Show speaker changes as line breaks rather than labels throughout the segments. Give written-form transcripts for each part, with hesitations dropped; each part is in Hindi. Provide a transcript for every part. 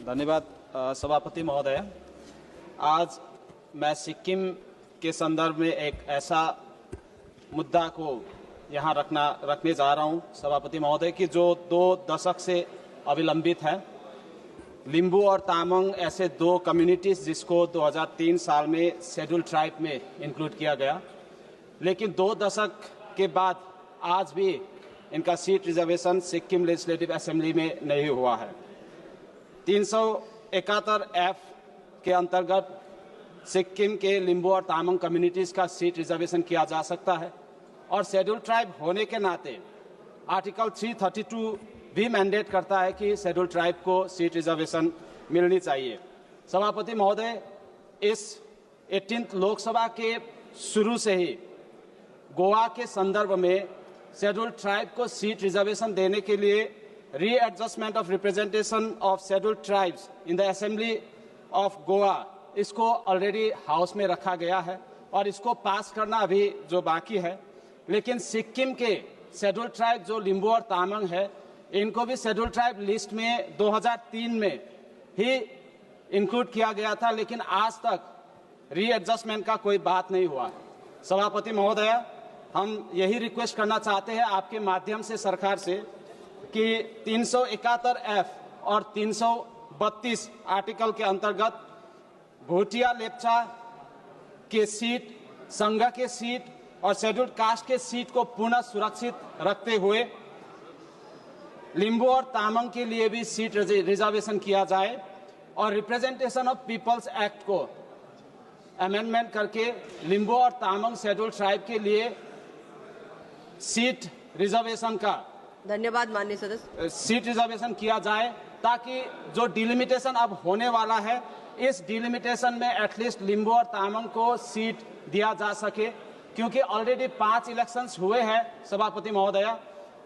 धन्यवाद सभापति महोदय। आज मैं सिक्किम के संदर्भ में एक ऐसा मुद्दा को यहाँ रखने जा रहा हूँ सभापति महोदय कि जो 2 दशक से अविलंबित है। लिम्बू और तामांग ऐसे 2 कम्युनिटीज जिसको 2003 साल में शेड्यूल ट्राइब में इंक्लूड किया गया, लेकिन 2 दशक के बाद आज भी इनका seat reservation Sikkim legislative assembly में नहीं हुआ है। 371F के अंतर्गत सिक्किम के लिम्बू और तामांग कम्युनिटीज का सीट रिजर्वेशन किया जा सकता है और शेड्यूल ट्राइब होने के नाते आर्टिकल 332 भी मैंडेट करता है कि शेड्यूल ट्राइब को सीट रिजर्वेशन मिलनी चाहिए। सभापति महोदय, इस 18th लोकसभा के शुरू से ही गोवा के संदर्भ में शेड्यूल ट्राइब को सीट रिजर्वेशन देने के लिए readjustment of representation of schedule tribes in the assembly of Goa, इसको ऑलरेडी हाउस में रखा गया है और इसको पास करना अभी जो बाकी है। लेकिन सिक्किम के शेड्यूल ट्राइब जो लिम्बू और तामांग है, इनको भी शेड्यूल ट्राइब लिस्ट में 2003 में ही इंक्लूड किया गया था, लेकिन आज तक रीएडजस्टमेंट का कोई बात नहीं हुआ। सभापति महोदय, हम यही रिक्वेस्ट करना चाहते हैं आपके माध्यम से सरकार से कि 371F और 332 आर्टिकल के अंतर्गत भूटिया लेप्चा के सीट, संघ के सीट और शेड्यूल्ड कास्ट के सीट को पुनः सुरक्षित रखते हुए लिम्बू और तामांग के लिए भी सीट रिजर्वेशन किया जाए और रिप्रेजेंटेशन ऑफ पीपल्स एक्ट को अमेंडमेंट करके लिम्बू और तामांग शेड्यूल ट्राइब के लिए सीट रिजर्वेशन का
धन्यवाद माननीय सदस्य।
सीट रिजर्वेशन किया जाए ताकि जो डिलिमिटेशन अब होने वाला है, इस डिलिमिटेशन में एटलीस्ट लिम्बू और तामांग को सीट दिया जा सके, क्योंकि ऑलरेडी 5 इलेक्शंस हुए हैं सभापति महोदय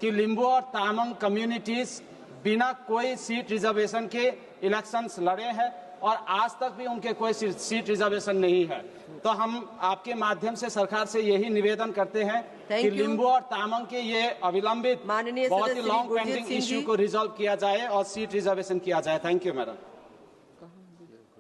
कि लिम्बू और तामांग कम्युनिटीज बिना कोई सीट रिजर्वेशन के इलेक्शंस लड़े हैं और आज तक भी उनके कोई सीट रिजर्वेशन नहीं है। तो हम आपके माध्यम से सरकार से यही निवेदन करते हैं कि लिम्बू और तामांग के ये अविलंबित बहुत ही लॉन्ग पेंडिंग इश्यू को रिजॉल्व किया जाए और सीट रिजर्वेशन किया जाए। Thank you madam.